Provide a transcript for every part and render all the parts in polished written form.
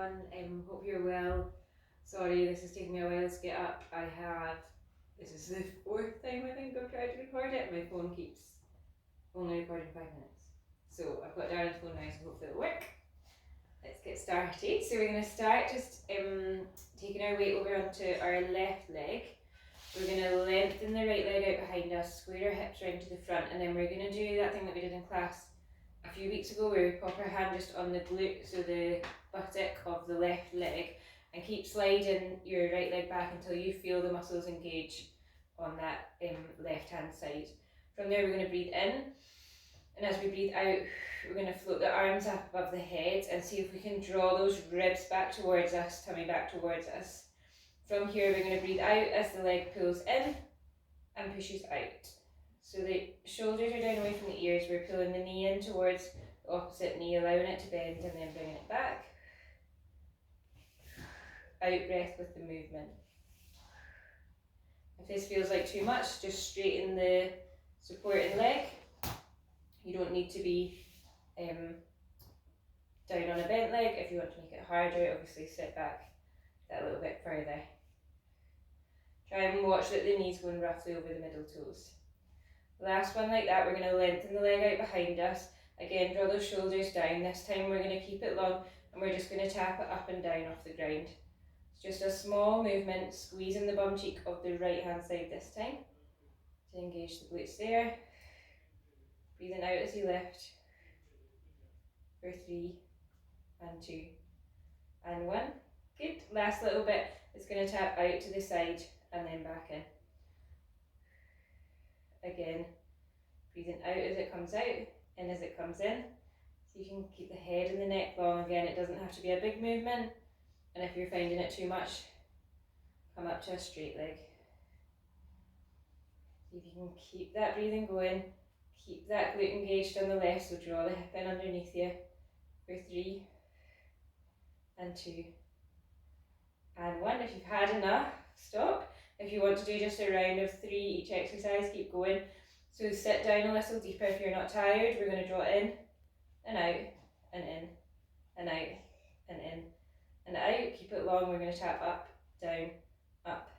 everyone. Hope you're well. Sorry, this is taking me a while to get up. This is the fourth time I think I've tried to record it. My phone keeps only recording 5 minutes. So I've got Darren's phone now, so hopefully it'll work. Let's get started. So we're going to start just taking our weight over onto our left leg. We're going to lengthen the right leg out behind us, square our hips round to the front, and then we're going to do that thing that we did in class a few weeks ago where we pop our hand just on the glute, so the buttock of the left leg, and keep sliding your right leg back until you feel the muscles engage on that left hand side. From there we're going to breathe in, and as we breathe out we're going to float the arms up above the head and see if we can draw those ribs back towards us, tummy back towards us. From here we're going to breathe out as the leg pulls in and pushes out. So the shoulders are down away from the ears, we're pulling the knee in towards the opposite knee, allowing it to bend and then bringing it back. Out breath with the movement. If this feels like too much, just straighten the supporting leg. You don't need to be down on a bent leg. If you want to make it harder, obviously sit back that little bit further. Try and watch that the knees going roughly over the middle toes. Last one like that, we're going to lengthen the leg out behind us. Again, draw those shoulders down. This time we're going to keep it long and we're just going to tap it up and down off the ground. It's just a small movement, squeezing the bum cheek of the right hand side this time to engage the glutes there. Breathing out as you lift for 3 and 2 and 1. Good. Last little bit is going to tap out to the side and then back in. Again, breathing out as it comes out, in as it comes in. So you can keep the head and the neck long. Again, it doesn't have to be a big movement. And if you're finding it too much, come up to a straight leg. See if you can keep that breathing going. Keep that glute engaged on the left, so draw the hip in underneath you for 3 and 2 and 1. If you've had enough, stop. If you want to do just a round of 3 each exercise, keep going. So sit down a little deeper if you're not tired. We're going to draw in and out and in and out and in and out. Keep it long. We're going to tap up, down, up,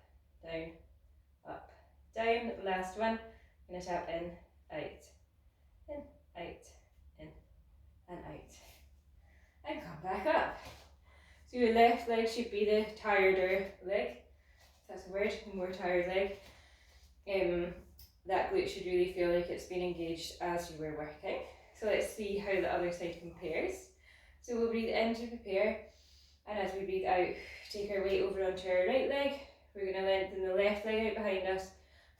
down, up, down. Last one. We're going to tap in, out, in, out, in and out. And come back up. So your left leg should be the tireder leg. If that's a word, the more tired leg. That glute should really feel like it's been engaged as you were working. So let's see how the other side compares. So we'll breathe in to prepare, and as we breathe out, take our weight over onto our right leg. We're going to lengthen the left leg out behind us,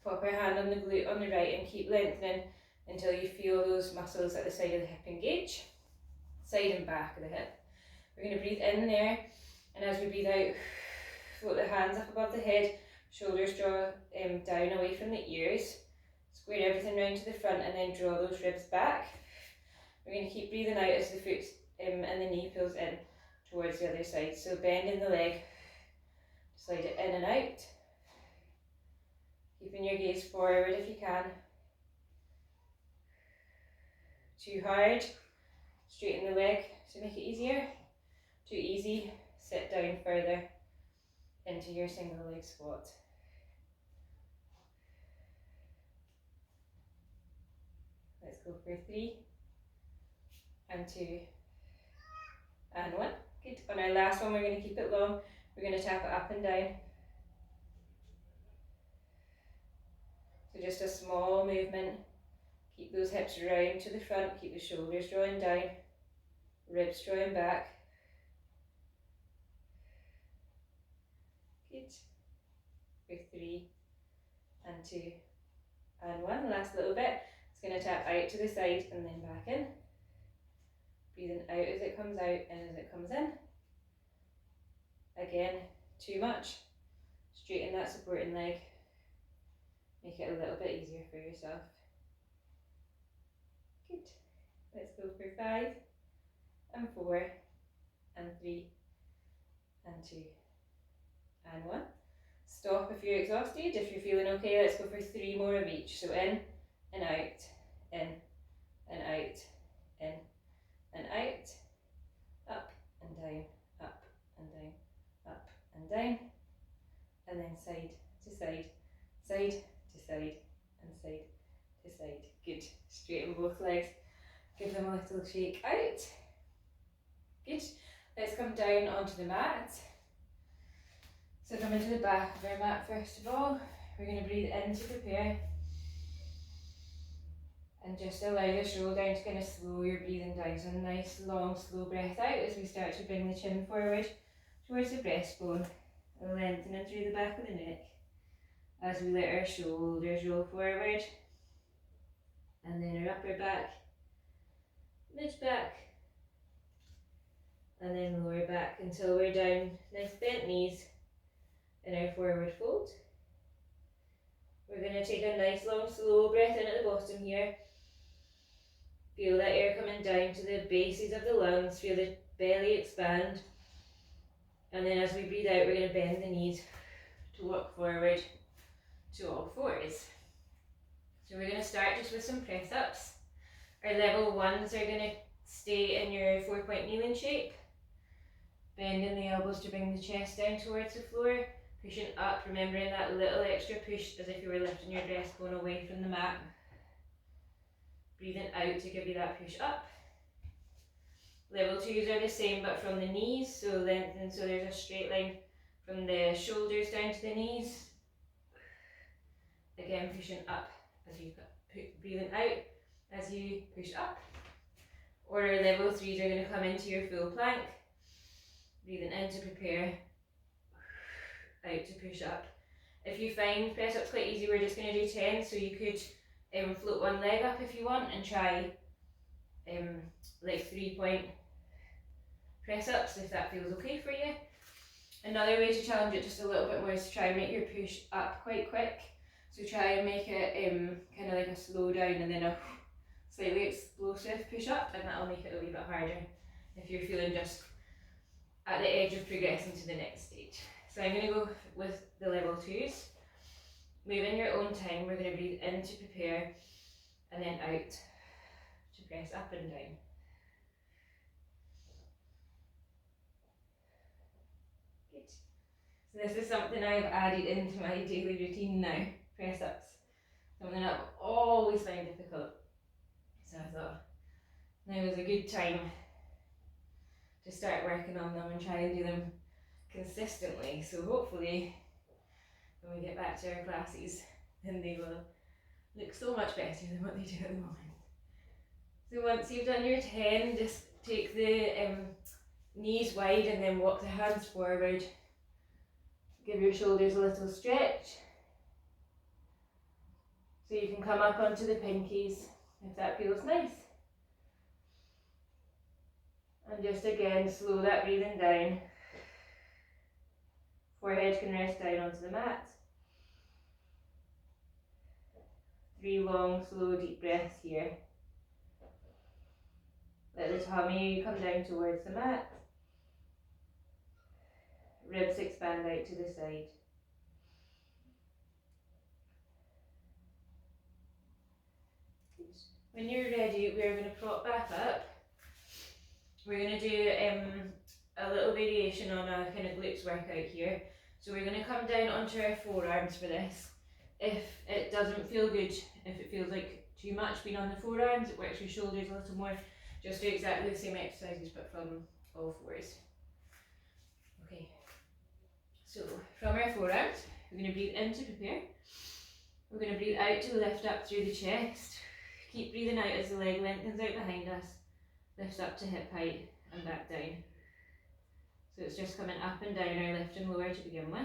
pop our hand on the glute on the right and keep lengthening until you feel those muscles at the side of the hip engage, side and back of the hip. We're going to breathe in there, and as we breathe out, float the hands up above the head, shoulders draw down away from the ears, square everything round to the front and then draw those ribs back. We're going to keep breathing out as the foot and the knee pulls in towards the other side. So bending the leg, slide it in and out, keeping your gaze forward if you can. Too hard, straighten the leg to make it easier. Too easy, sit down further into your single leg squat. Let's go for 3 and 2 and 1. Good. On our last one, we're going to keep it long. We're going to tap it up and down. So just a small movement. Keep those hips round to the front. Keep the shoulders drawing down. Ribs drawing back. Good. For 3 and 2 and 1. Last little bit. It's going to tap out to the side and then back in. Breathing out as it comes out and as it comes in. Again, too much. Straighten that supporting leg. Make it a little bit easier for yourself. Good. Let's go for 5 and 4 and 3 and 2 and 1. Stop if you're exhausted. If you're feeling okay, let's go for 3 more of each. So in and out, in and out, in and out, up and down, up Good. Straighten both legs. Give them a little shake out. Good. Let's come down onto the mat. So come into the back of our mat first of all. We're going to breathe in to prepare. And just allow this roll down to kind of slow your breathing down. So a nice long slow breath out as we start to bring the chin forward towards the breastbone. Lengthening through the back of the neck. As we let our shoulders roll forward. And then our upper back, mid back, and then lower back until we're down, nice bent knees in our forward fold. We're going to take a nice long slow breath in at the bottom here. Feel that air coming down to the bases of the lungs, feel the belly expand. And then as we breathe out, we're going to bend the knees to walk forward to all fours. So we're going to start just with some press ups. Our level ones are going to stay in your 4-point kneeling shape. Bending the elbows to bring the chest down towards the floor. Pushing up, remembering that little extra push as if you were lifting your breastbone away from the mat. Breathing out to give you that push up. Level twos are the same but from the knees, so lengthen so there's a straight line from the shoulders down to the knees. Again, pushing up as you breathing out as you push up. Or our level threes are going to come into your full plank. Breathing in to prepare, out to push up. If you find press ups quite easy, we're just going to do 10, so you could float one leg up if you want and try like 3-point press ups if that feels okay for you. Another way to challenge it just a little bit more is to try and make your push up quite quick. So try and make it kind of like a slow down and then a slightly explosive push up, and that'll make it a wee bit harder if you're feeling just at the edge of progressing to the next stage. So I'm going to go with the level twos. Move in your own time. We're going to breathe in to prepare and then out to press up and down. Good. So this is something I've added into my daily routine now, press ups. Something I've always found difficult. So I thought now was a good time to start working on them and try and do them consistently. So hopefully when we get back to our classes, then they will look so much better than what they do at the moment. So once you've done your 10, just take the knees wide and then walk the hands forward. Give your shoulders a little stretch. So you can come up onto the pinkies if that feels nice. And just again, slow that breathing down. Forehead can rest down onto the mat. 3 long, slow, deep breaths here. Let the tummy come down towards the mat. Ribs expand out to the side. When you're ready, we're going to prop back up. We're going to do a little variation on a kind of glutes workout here. So we're going to come down onto our forearms for this. If it doesn't feel good, if it feels like too much being on the forearms, it works your shoulders a little more. Just do exactly the same exercises but from all fours. Okay, so from our forearms, we're going to breathe in to prepare. We're going to breathe out to lift up through the chest. Keep breathing out as the leg lengthens out behind us. Lift up to hip height and back down. So it's just coming up and down or lift and lower to begin with.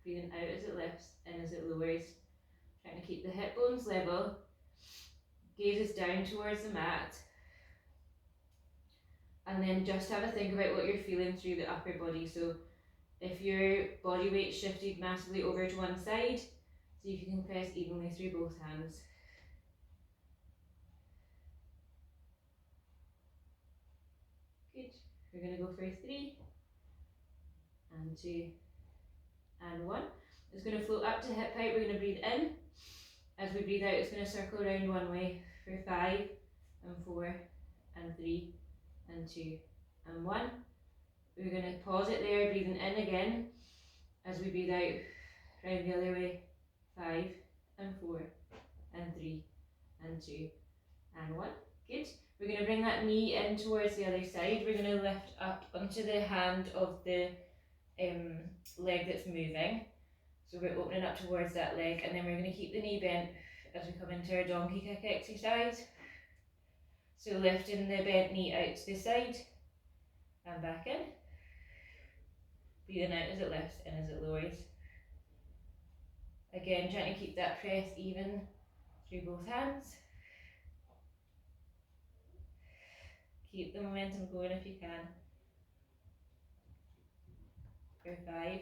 Breathing out as it lifts, in as it lowers. Trying to keep the hip bones level. Gaze is down towards the mat. And then just have a think about what you're feeling through the upper body. So if your body weight shifted massively over to one side, see if you can press evenly through both hands. Good. We're going to go for 3 and 2 and 1. It's going to float up to hip height. We're going to breathe in. As we breathe out, it's going to circle around one way for 5 and 4 and 3 and 2 and 1. We're going to pause it there, breathing in again. As we breathe out, round the other way and 2, and 1. Good. We're going to bring that knee in towards the other side. We're going to lift up onto the hand of the leg that's moving. So we're opening up towards that leg, and then we're going to keep the knee bent as we come into our donkey kick exercise. So lifting the bent knee out to the side and back in. Breathing out as it lifts, in as it lowers. Again, trying to keep that press even through both hands. Keep the momentum going if you can. For 5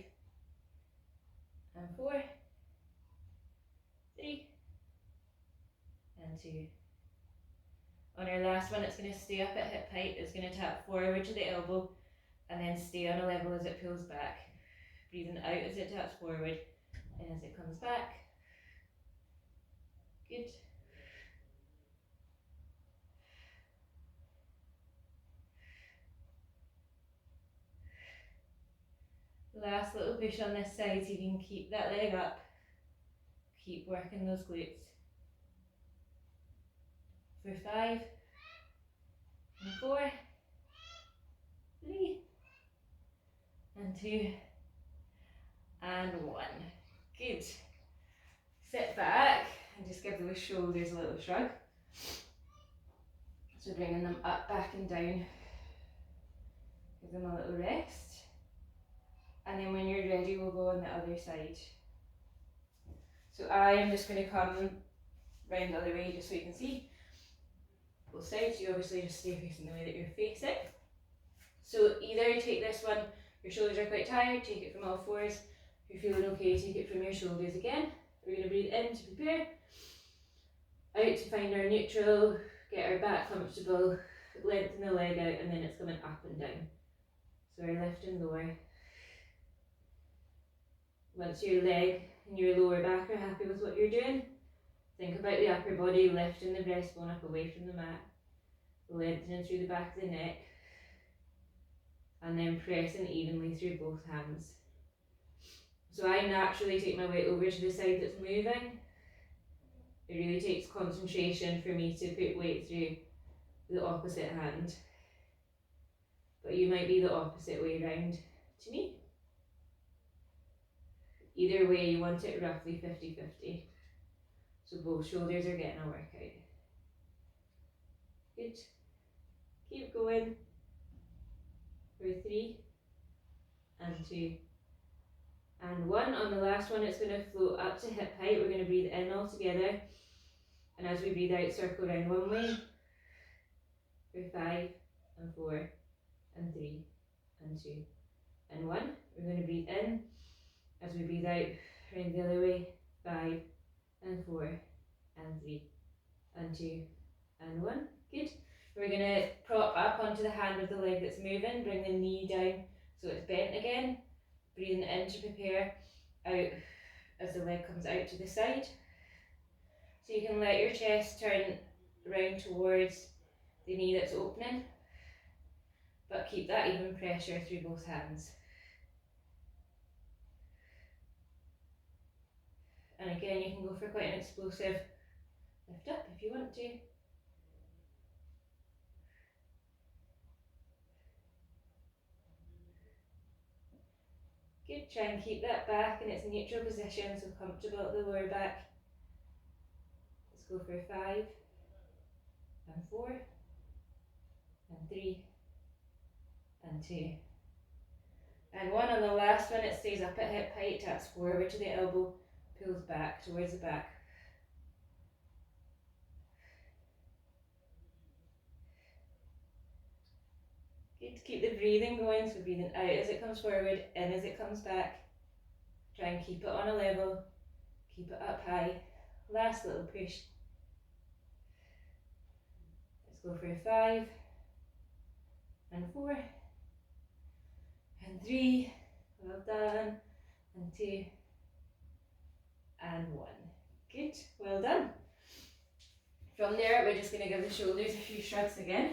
and 4, 3 and 2. On our last one, it's going to stay up at hip height. It's going to tap forward to the elbow and then stay on a level as it pulls back. Breathing out as it taps forward and as it comes back. Good. Last little push on this side so you can keep that leg up. Keep working those glutes. For 5 and 4, 3 and 2 and 1. Good. Sit back and just give those shoulders a little shrug. So bringing them up, back and down. Give them a little rest. And then when you're ready, we'll go on the other side. So I am just going to come round the other way just so you can see both sides. You obviously just stay facing the way that you're facing. So either take this one, your shoulders are quite tired, take it from all fours. If you're feeling okay, take it from your shoulders again. We're going to breathe in to prepare, out to find our neutral, get our back comfortable, lengthen the leg out, and then it's coming up and down. So our lift and lower. Once your leg and your lower back are happy with what you're doing, think about the upper body, lifting the breastbone up away from the mat, lengthening through the back of the neck, and then pressing evenly through both hands. So I naturally take my weight over to the side that's moving. It really takes concentration for me to put weight through the opposite hand. But you might be the opposite way around to me. Either way, you want it roughly 50-50. So both shoulders are getting a workout. Good. Keep going. For 3 and 2 and 1. On the last one, it's going to float up to hip height. We're going to breathe in all together. And as we breathe out, circle around one way. For 5 and 4 and 3 and 2 and 1. We're going to breathe in. As we breathe out, round the other way. 5 and 4 and 3 and 2 and 1. Good. We're going to prop up onto the hand of the leg that's moving. Bring the knee down so it's bent again. Breathing in to prepare, out as the leg comes out to the side. So you can let your chest turn round towards the knee that's opening, but keep that even pressure through both hands. And again, you can go for quite an explosive lift up if you want to. Good, try and keep that back in its neutral position, so comfortable at the lower back. Let's go for 5 and 4 and 3 and 2 and 1. On the last one, it stays up at hip height, taps forward to the elbow, pulls back towards the back. Good, keep the breathing going, so breathing out as it comes forward, in as it comes back. Try and keep it on a level, keep it up high. Last little push. Let's go for 5 and 4 and 3, well done, and 2 and 1. Good, well done. From there, we're just going to give the shoulders a few shrugs again.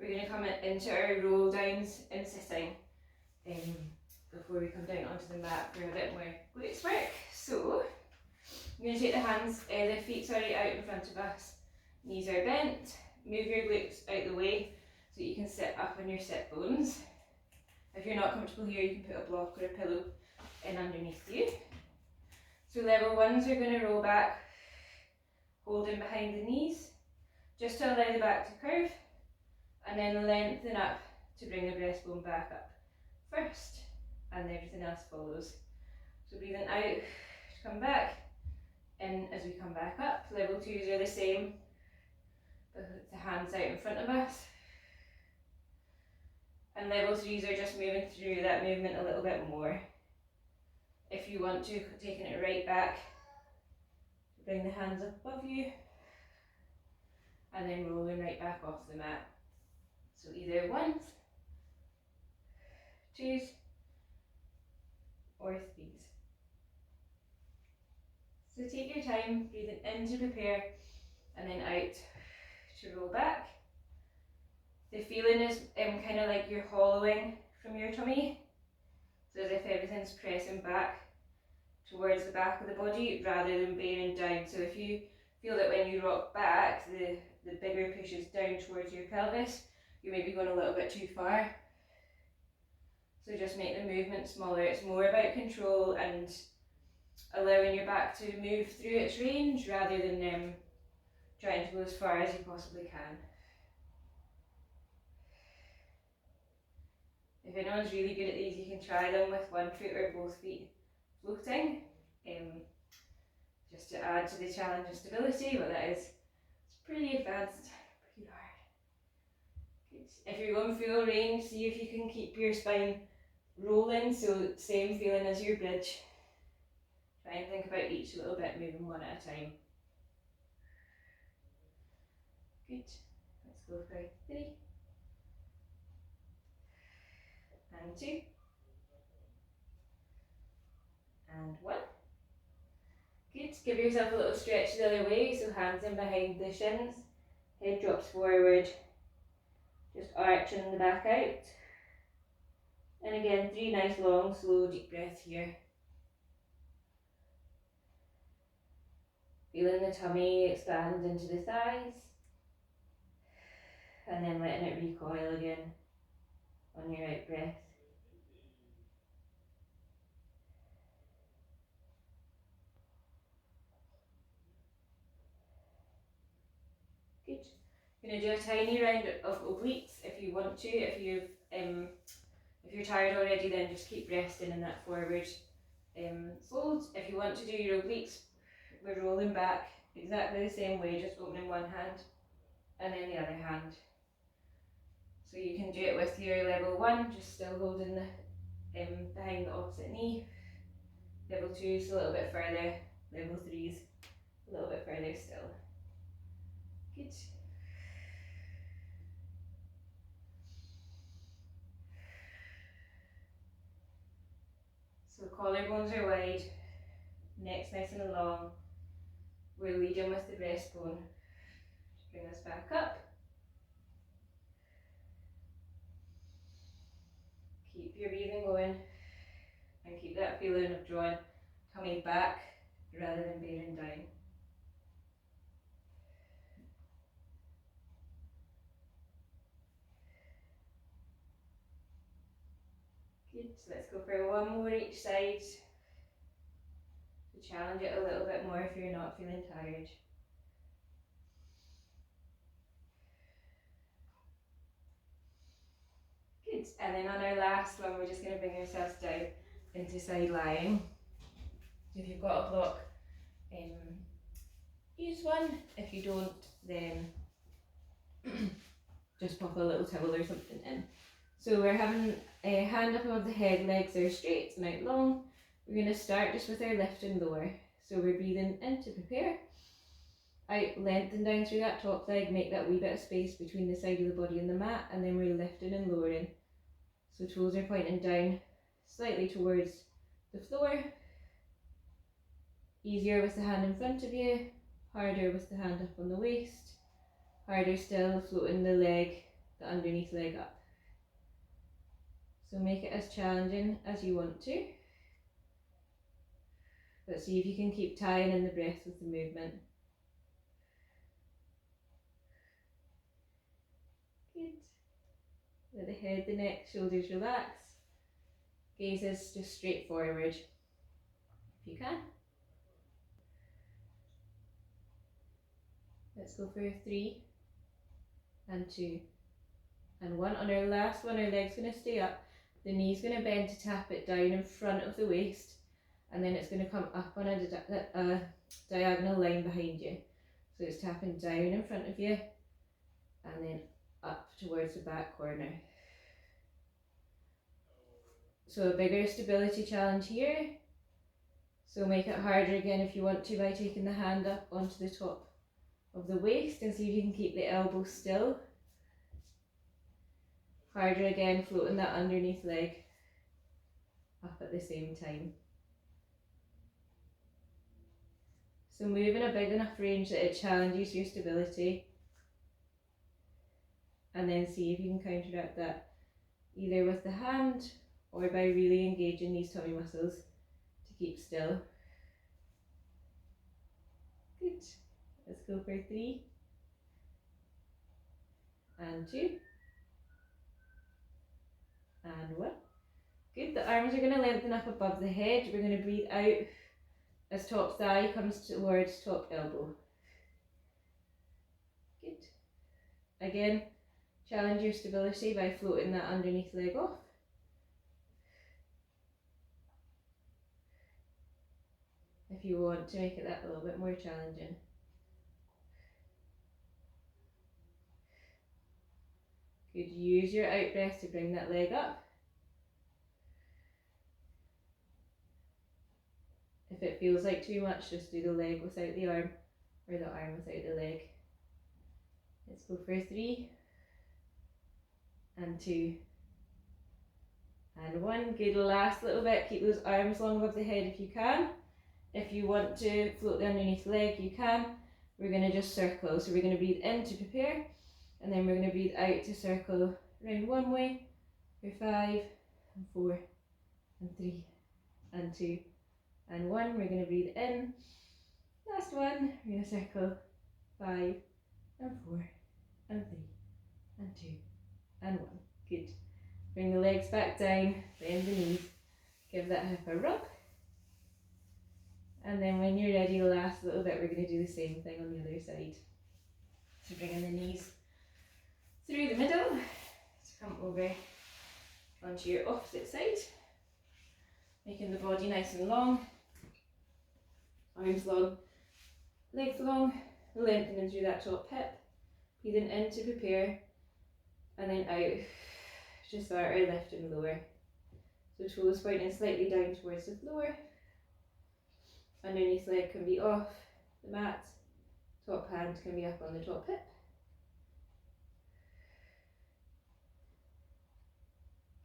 We're going to come into our roll downs and sitting before we come down onto the mat for a bit more glutes work. So I'm going to take the feet out in front of us. Knees are bent. Move your glutes out the way so that you can sit up on your sit bones. If you're not comfortable here, you can put a block or a pillow in underneath you. So level ones are going to roll back, holding behind the knees, just to allow the back to curve, and then lengthen up to bring the breastbone back up first, and everything else follows. So breathing out to come back, in as we come back up. Level twos are the same, with the hands out in front of us. And level threes are just moving through that movement a little bit more. If you want to, taking it right back, bring the hands up above you, and then rolling right back off the mat. So either ones, twos, or threes. So take your time, breathing in to prepare, and then out to roll back. The feeling is kind of like you're hollowing from your tummy, so as if everything's pressing back towards the back of the body rather than bearing down. So if you feel that when you rock back, the bigger pushes down towards your pelvis, you may be going a little bit too far. So just make the movement smaller. It's more about control and allowing your back to move through its range rather than trying to go as far as you possibly can. If anyone's really good at these, you can try them with one foot or both feet floating, just to add to the challenge of stability, but it's pretty advanced, pretty hard. Good. If you're going full range, see if you can keep your spine rolling, so same feeling as your bridge. Try and think about each a little bit, moving one at a time. Good. Let's go for 3. And 2. And 1. Good. Give yourself a little stretch the other way, so hands in behind the shins, head drops forward, just arching the back out. And again, 3 nice long, slow, deep breaths here. Feeling the tummy expand into the thighs, and then letting it recoil again on your out breath. Good. You're going to do a tiny round of obliques if you want to. If you're tired already, then just keep resting in that forward fold. If you want to do your obliques, we're rolling back exactly the same way, just opening one hand and then the other hand. So you can do it with your level 1, just still holding the behind the opposite knee. Level 2's a little bit further. Level 3's a little bit further still. Good. So collarbones are wide, neck's nice and long. We're leading with the breastbone. Bring us back up. Keep your breathing going and keep that feeling of drawing tummy back rather than bearing down. Good, so let's go for one more each side to challenge it a little bit more if you're not feeling tired. Good, and then on our last one, we're just going to bring ourselves down into side lying. So if you've got a block, use one. If you don't, then just pop a little towel or something in. So we're having a hand up above the head, legs are straight and out long. We're going to start just with our lift and lower. So we're breathing in to prepare. Out, lengthen down through that top leg, make that wee bit of space between the side of the body and the mat, and then we're lifting and lowering. So toes are pointing down slightly towards the floor. Easier with the hand in front of you, harder with the hand up on the waist, harder still floating the leg, the underneath leg up. So make it as challenging as you want to. But see if you can keep tying in the breath with the movement. Good. Let the head, the neck, shoulders relax. Gaze is just straight forward, if you can. Let's go for 3 and 2 and 1. On our last one, our leg's going to stay up. The knee's going to bend to tap it down in front of the waist, and then it's going to come up on a diagonal line behind you. So it's tapping down in front of you and then up towards the back corner. So a bigger stability challenge here. So make it harder again if you want to by taking the hand up onto the top of the waist and see if you can keep the elbow still. Harder again, floating that underneath leg up at the same time. So move in a big enough range that it challenges your stability, and then see if you can counteract that either with the hand or by really engaging these tummy muscles to keep still. Good. Let's go for 3 and 2 and 1. Good. The arms are going to lengthen up above the head. We're going to breathe out as top thigh comes towards top elbow. Good. Again, challenge your stability by floating that underneath leg off. If you want to make it that little bit more challenging. Good. Use your out breath to bring that leg up. If it feels like too much, just do the leg without the arm, or the arm without the leg. Let's go for 3 and 2 and 1. Good. Last little bit. Keep those arms long above the head if you can. If you want to float the underneath leg, you can. We're going to just circle. So we're going to breathe in to prepare, and then we're going to breathe out to circle around one way for 5 and 4 and 3 and 2 and 1. We're going to breathe in. Last one. We're going to circle 5 and 4 and 3 and 2 and 1. Good. Bring the legs back down, bend the knees, give that hip a rub. And then when you're ready, the last little bit, we're going to do the same thing on the other side. So bringing the knees through the middle to come over onto your opposite side, making the body nice and long, arms long, legs long, lengthening through that top hip, breathing in to prepare, and then out to start our lift and lower. So toes pointing slightly down towards the floor, underneath leg can be off the mat, top hand can be up on the top hip.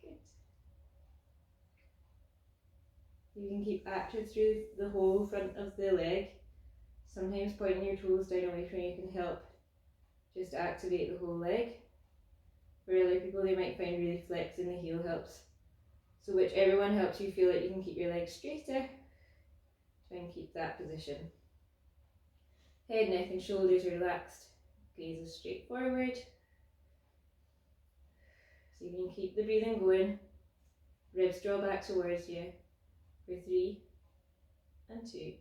Good. You can keep active through the whole front of the leg. Sometimes pointing your toes down away from you can help just activate the whole leg. For other people, they might find really flexing the heel helps. So whichever one helps you feel like you can keep your legs straighter, try and keep that position. Head, neck and shoulders relaxed, gaze is straight forward. So you can keep the breathing going. Ribs draw back towards you for 3 and 2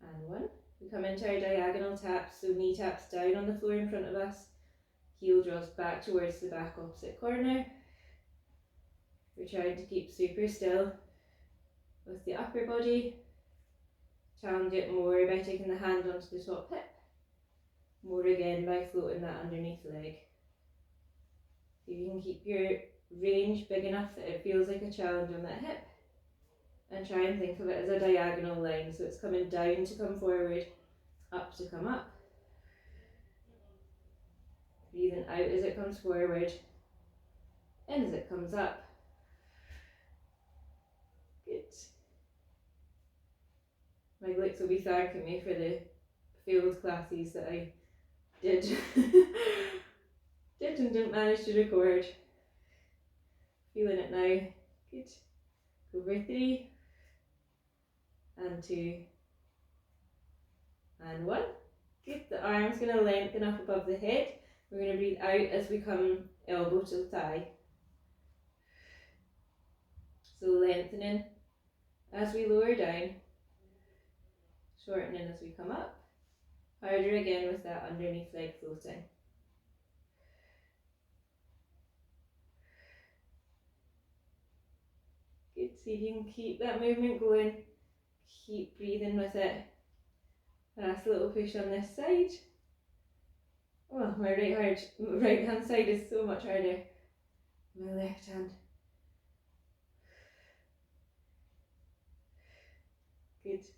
and 1. We come into our diagonal taps, so knee taps down on the floor in front of us. Heel draws back towards the back opposite corner. We're trying to keep super still with the upper body. Challenge it more by taking the hand onto the top hip. More again by floating that underneath leg. See if you can keep your range big enough that it feels like a challenge on that hip. And try and think of it as a diagonal line. So it's coming down to come forward, up to come up. Breathing out as it comes forward, in as it comes up. Good. My glutes will be thanking me for the failed classes that I did and didn't manage to record. Feeling it now. Good. Go for 3 and 2 and 1. Good. The arm's going to lengthen up above the head. We're going to breathe out as we come elbow to thigh. So lengthening as we lower down, shortening as we come up. Harder again with that underneath leg floating. Good. See if you can keep that movement going. Keep breathing with it. Last little push on this side. Oh, my right hand side is so much harder. My left hand. Good. Let's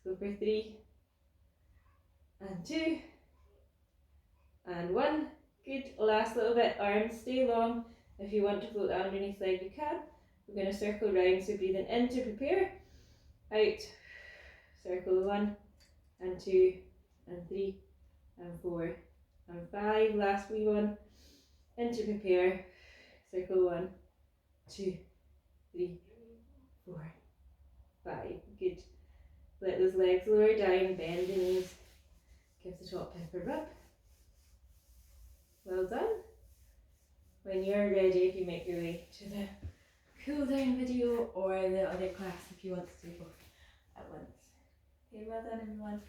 go for 3 and 2 and 1. Good. Last little bit. Arms stay long. If you want to float the underneath leg, you can. We're going to circle round. So breathing in to prepare. Out. Circle 1 and 2 and 3 and 4 and 5. Last wee one. In to prepare. Circle 1, 2, 3, 4, 5. Good. Let those legs lower down, bend the knees. Give the top hip a rub. Well done. When you're ready, if you make your way to the cool down video or the other class if you want to do both at once. Okay, well done everyone.